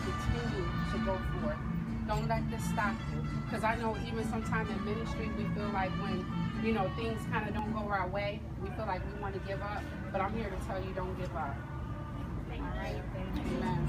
continue to go forth. Don't let this stop you. Because I know even sometimes in ministry, we feel like when, you know, things kind of don't go our way, we feel like we want to give up. But I'm here to tell you, don't give up. All right? Amen.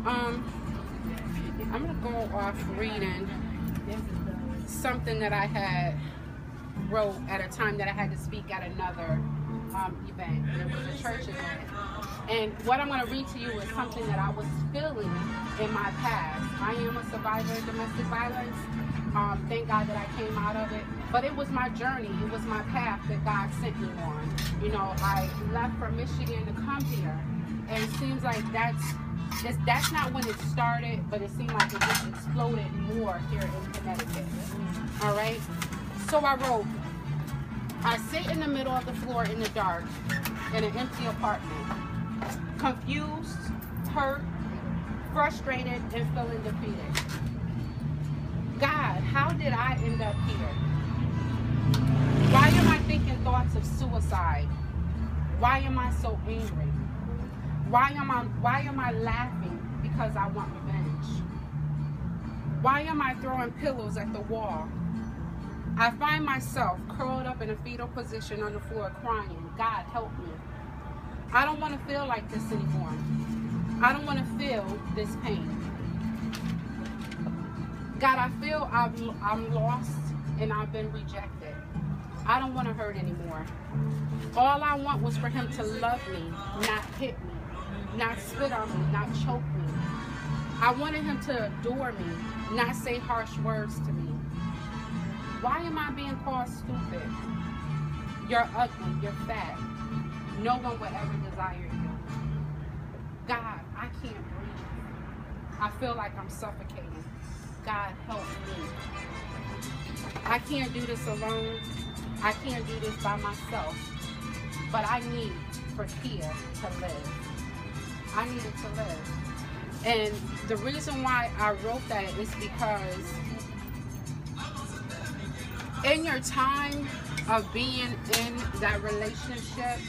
I'm going to go off reading something that I had wrote at a time that I had to speak at another event. And it was a church event. And what I'm going to read to you is something that I was feeling in my past. I am a survivor of domestic violence. Thank God that I came out of it. But it was my journey. It was my path that God sent me on. You know, I left from Michigan to come here. And it seems like that's not when it started, but it seemed like it just exploded more here in Connecticut. All right? So I wrote, I sit in the middle of the floor in the dark in an empty apartment, confused, hurt, frustrated, and feeling defeated. God, how did I end up here? Why am I thinking thoughts of suicide? Why am I so angry? Why am I laughing because I want revenge? Why am I throwing pillows at the wall? I find myself curled up in a fetal position on the floor crying, God help me. I don't want to feel like this anymore. I don't want to feel this pain. God, I feel I'm lost and I've been rejected. I don't want to hurt anymore. All I want was for him to love me, not hit me, not spit on me, not choke me. I wanted him to adore me, not say harsh words to me. Why am I being called stupid? You're ugly, you're fat. No one would ever desire you. God, I can't breathe. I feel like I'm suffocating. God, help me. I can't do this alone. I can't do this by myself. But I need for LaKia to live. I needed to live. And the reason why I wrote that is because in your time of being in that relationship,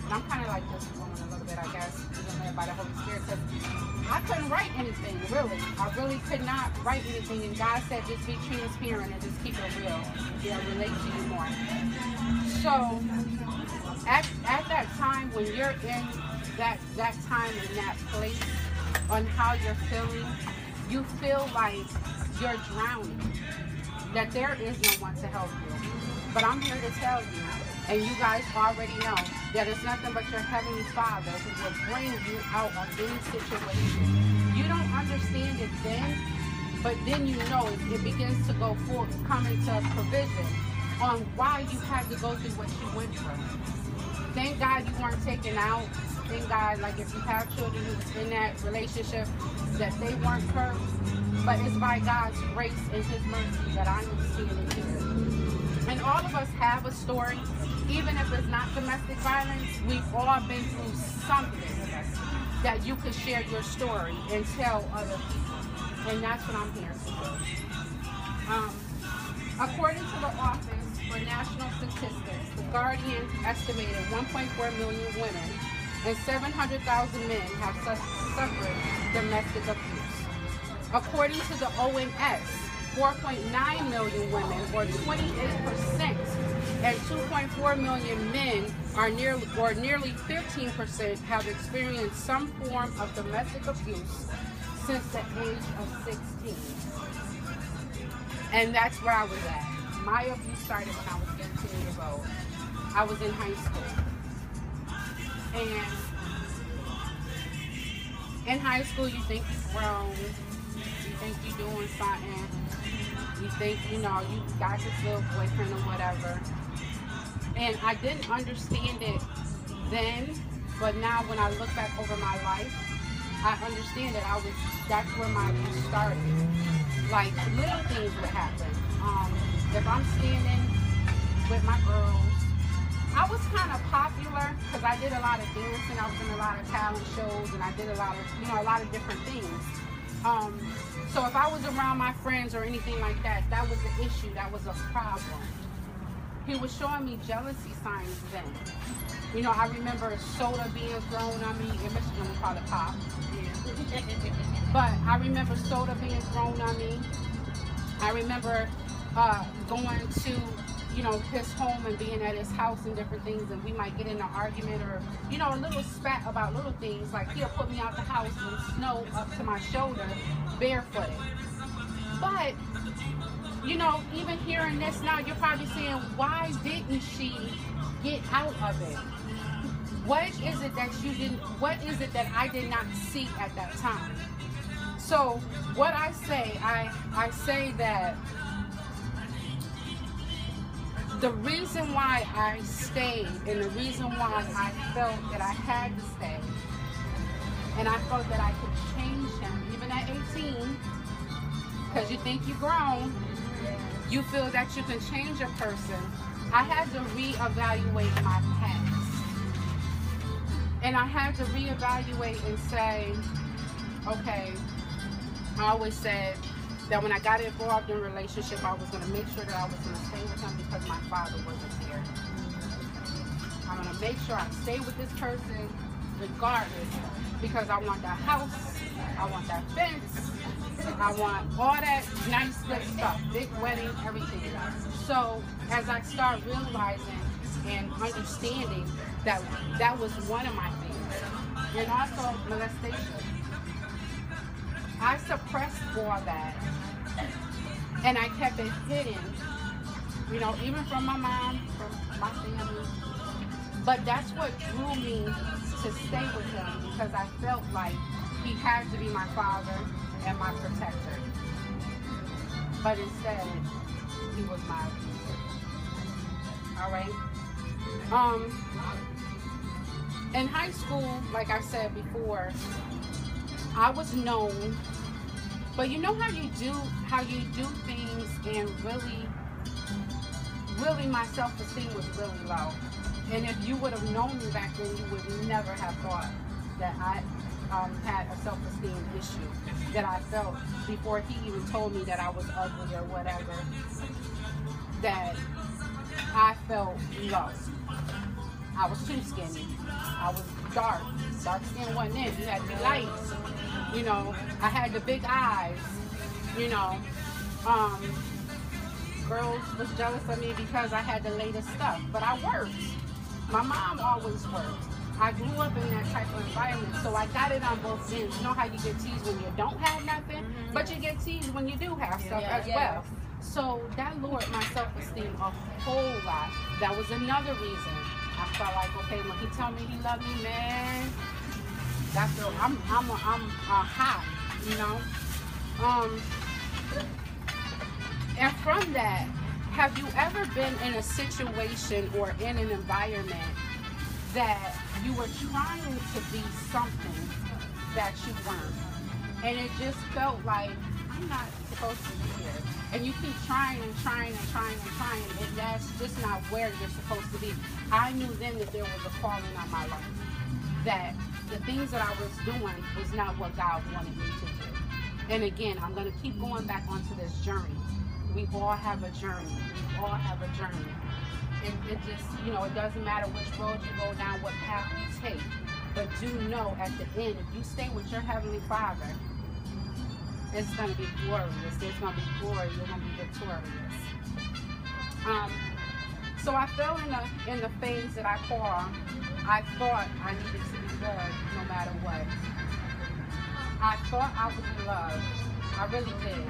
and I'm kind of like just going a little bit, I guess, led by the Holy Spirit, because I couldn't write anything, really. I really could not write anything, and God said just be transparent and just keep it real. They'll relate to you more. So, at that time, when you're in that time and that place, on how you're feeling, you feel like you're drowning, that there is no one to help you. But I'm here to tell you, and you guys already know, that it's nothing but your Heavenly Father who will bring you out of any situation. You don't understand it then, but then you know it begins to go forward, come into provision on why you had to go through what you went through. Thank God you weren't taken out. Thank God, like if you have children who's in that relationship, that they weren't hurt. But it's by God's grace and his mercy that I'm standing here. And all of us have a story. Even if it's not domestic violence, we've all been through something that you could share your story and tell other people. And that's what I'm here to do. According to the Office for National Statistics, The Guardian estimated 1.4 million women and 700,000 men have suffered domestic abuse. According to the OMS, 4.9 million women, or 28%, and 2.4 million men, are nearly 15%, have experienced some form of domestic abuse since the age of 16. And that's where I was at. My abuse started when I was 15 years old. I was in high school. And in high school, you think you're grown, you think you're doing something, you think, you know, you got this little boyfriend or whatever. And I didn't understand it then, but now when I look back over my life, I understand that that's where my abuse started. Like, little things would happen. If I'm standing with my girls, I was kind of popular because I did a lot of dancing. I was in a lot of talent shows, and I did a lot of, you know, a lot of different things. So if I was around my friends or anything like that, that was an issue. That was a problem. he was showing me jealousy signs then. You know, I remember soda being thrown on me. In Michigan, we call it pop. Yeah. But I remember soda being thrown on me. I remember going to, you know, his home and being at his house and different things, and we might get in an argument or, you know, a little spat about little things. Like, he'll put me out the house with snow up to my shoulder, barefooted. But, you know, even hearing this now, you're probably saying, why didn't she get out of it? What is it that you didn't, what is it that I did not see at that time? So what I say, I say that the reason why I stayed and the reason why I felt that I had to stay and I felt that I could change him, even at 18, because you think you're grown, you feel that you can change a person. I had to reevaluate my past. And I had to reevaluate and say, okay, I always said that when I got involved in a relationship, I was going to make sure that I was going to stay with him because my father wasn't here. I'm going to make sure I stay with this person regardless, because I want that house, I want that fence, I want all that nice good stuff, big wedding, everything. So as I start realizing and understanding that that was one of my things, and also molestation. I suppressed all that, and I kept it hidden, you know, even from my mom, from my family. But that's what drew me to stay with him, because I felt like he had to be my father and my protector. But instead, he was my abuser. All right? In high school, like I said before, I was known, but you know how you do things and really my self-esteem was really low. And if you would have known me back then, you would never have thought that I had a self-esteem issue that I felt before he even told me that I was ugly or whatever, that I felt low. I was too skinny. I was dark. Dark skin wasn't it. You had to be light. You know, I had the big eyes. You know, girls was jealous of me because I had the latest stuff. But I worked. My mom always worked. I grew up in that type of environment, so I got it on both ends. You know how you get teased when you don't have nothing, but you get teased when you do have stuff as well. So that lowered my self-esteem a whole lot. That was another reason. I felt like, okay, when he told me he loved me, man, that's the, I'm hot, you know. And from that, have you ever been in a situation or in an environment that you were trying to be something that you weren't, and it just felt like, I'm not supposed to be here, and you keep trying and trying and trying and trying, and that's just not where you're supposed to be. I knew then that there was a calling on my life, that the things that I was doing was not what God wanted me to do. And again, I'm going to keep going back onto this journey. We all have a journey. We all have a journey. It just, you know, it doesn't matter which road you go down, what path you take. But do know at the end, if you stay with your Heavenly Father, it's going to be glorious. There's going to be glory. You're going to be victorious. So I fell in the phase that I call, I thought I needed to be loved no matter what. I thought I was in love. I really did.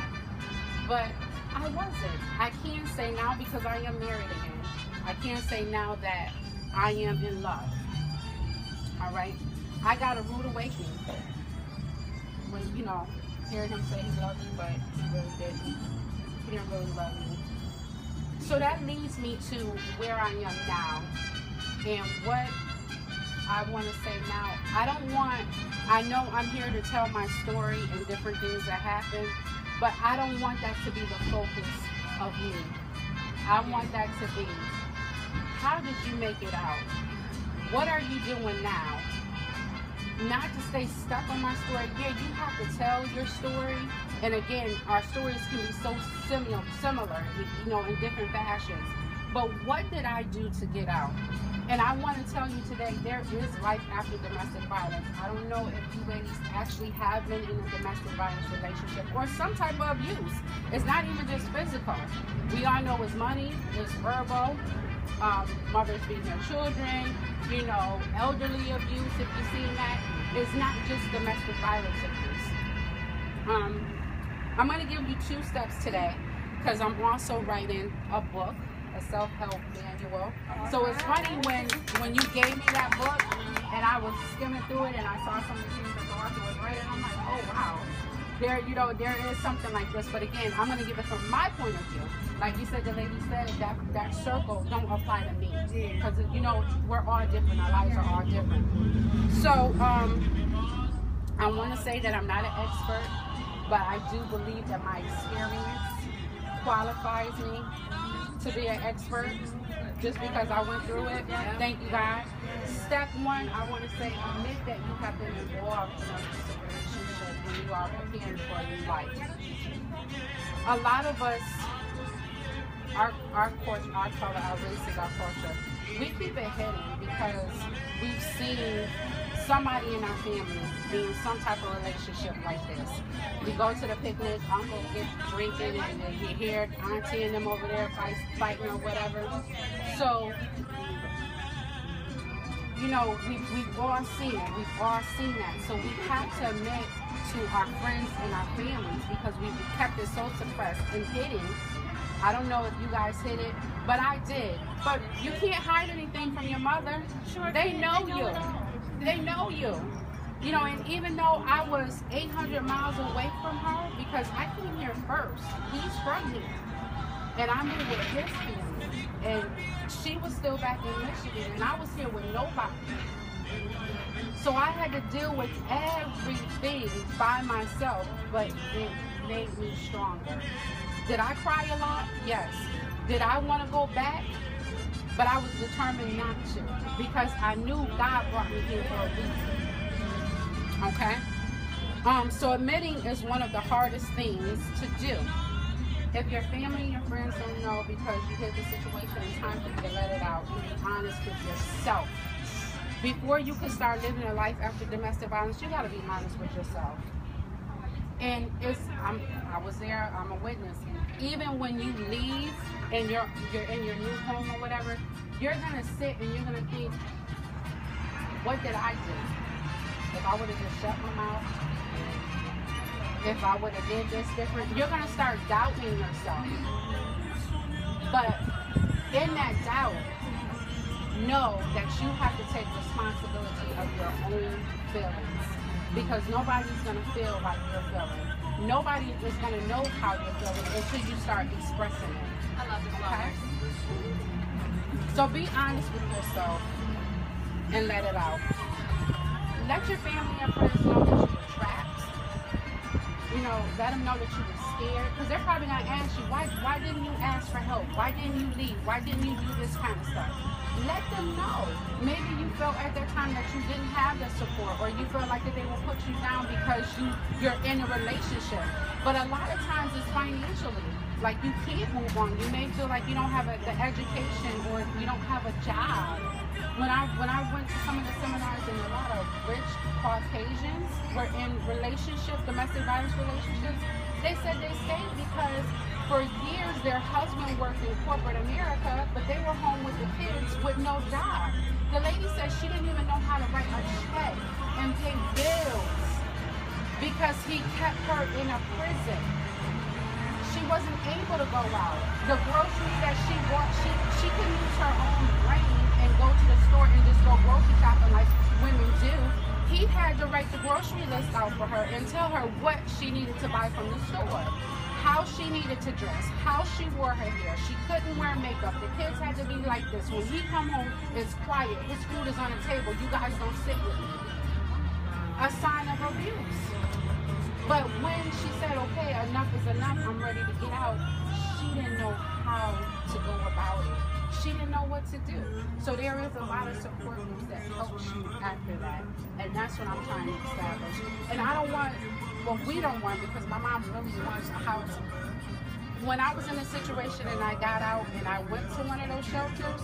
But I wasn't. I can't say now, because I am married again. I can't say now that I am in love. All right? I got a rude awakening when, you know, hearing him say he loved me, but he really didn't. He didn't really love me. So that leads me to where I am now. And what I want to say now, I know I'm here to tell my story and different things that happen, but I don't want that to be the focus of me. I want that to be, how did you make it out? What are you doing now? Not to stay stuck on my story. Yeah, you have to tell your story. And again, our stories can be so similar, you know, in different fashions. But what did I do to get out? And I want to tell you today, there is life after domestic violence. I don't know if you ladies actually have been in a domestic violence relationship or some type of abuse. It's not even just physical. We all know it's money, it's verbal, mothers beating their children, you know, elderly abuse, if you've seen that. It's not just domestic violence abuse. I'm going to give you 2 steps today because I'm also writing a book, a self-help manual. So it's funny when you gave me that book and I was skimming through it and I saw some of the things that the author was writing, I'm like, oh wow, there is something like this. But again, I'm going to give it from my point of view. Like you said, the lady said, that circle don't apply to me because you know we're all different. Our lives are all different. So I want to say that I'm not an expert, but I do believe that my experience qualifies me to be an expert just because I went through it. Thank you, God. Step 1, I want to say, admit that you have been involved in a relationship when you are preparing for a new life. A lot of us, our culture, our color, our races, our culture, we keep it hidden because we've seen somebody in our family be in some type of relationship like this. We go to the picnic, uncle gets drinking, and then you hear auntie and them over there fighting or whatever. So, you know, we've all seen it. We've all seen that. So we have to admit to our friends and our families because we've kept it so suppressed and hidden. I don't know if you guys hid it, but I did. But you can't hide anything from your mother. Sure, they know you. They know you. You know, and even though I was 800 miles away from her, because I came here first, he's from here, and I moved with his family, and she was still back in Michigan, and I was here with nobody. So I had to deal with everything by myself, but it made me stronger. Did I cry a lot? Yes. Did I want to go back? But I was determined not to because I knew God brought me here for a reason. Okay? So admitting is one of the hardest things to do. If your family and your friends don't know because you hit the situation, it's time for you to let it out and be honest with yourself. Before you can start living a life after domestic violence, you got to be honest with yourself. And I was there, I'm a witness. Even when you leave and you're in your new home or whatever, you're gonna sit and you're gonna think, what did I do? If I would have just shut my mouth, if I would have did this different, you're gonna start doubting yourself. But in that doubt, know that you have to take responsibility of your own feelings. Because nobody's going to feel like you're feeling. Nobody is going to know how you're feeling until you start expressing it. I love this. Okay? So be honest with yourself and let it out. Let your family and friends know that you were trapped. You know, let them know that you were scared. Because they're probably going to ask you, why didn't you ask for help? Why didn't you leave? Why didn't you do this kind of stuff? Let them know. Maybe you felt at that time that you didn't have the support, or you felt like that they will put you down because you're in a relationship. But a lot of times it's financially. Like you can't move on. You may feel like you don't have the education or you don't have a job. When I went to some of the seminars and a lot of rich Caucasians were in domestic violence relationships, they said they stayed because for years their husband worked in corporate America, but they were home with the kids with no job. The lady said she didn't even know how to write a check and pay bills because he kept her in a prison. She wasn't able to go out. The groceries that she bought, she couldn't use her own brain and go to the store and just go grocery shopping like women do. He had to write the grocery list out for her and tell her what she needed to buy from the store, how she needed to dress, how she wore her hair. She couldn't wear makeup. The kids had to be like this. When he come home, it's quiet. His food is on the table. You guys don't sit with me. A sign of abuse. But when she said, okay, enough is enough, I'm ready to get out, she didn't know how to go about it. She didn't know what to do. So there is a lot of support groups that help you after that. And that's what I'm trying to establish. And I don't want, well, we don't want, because my mom really wants a house. when I was in a situation and I got out and I went to one of those shelters,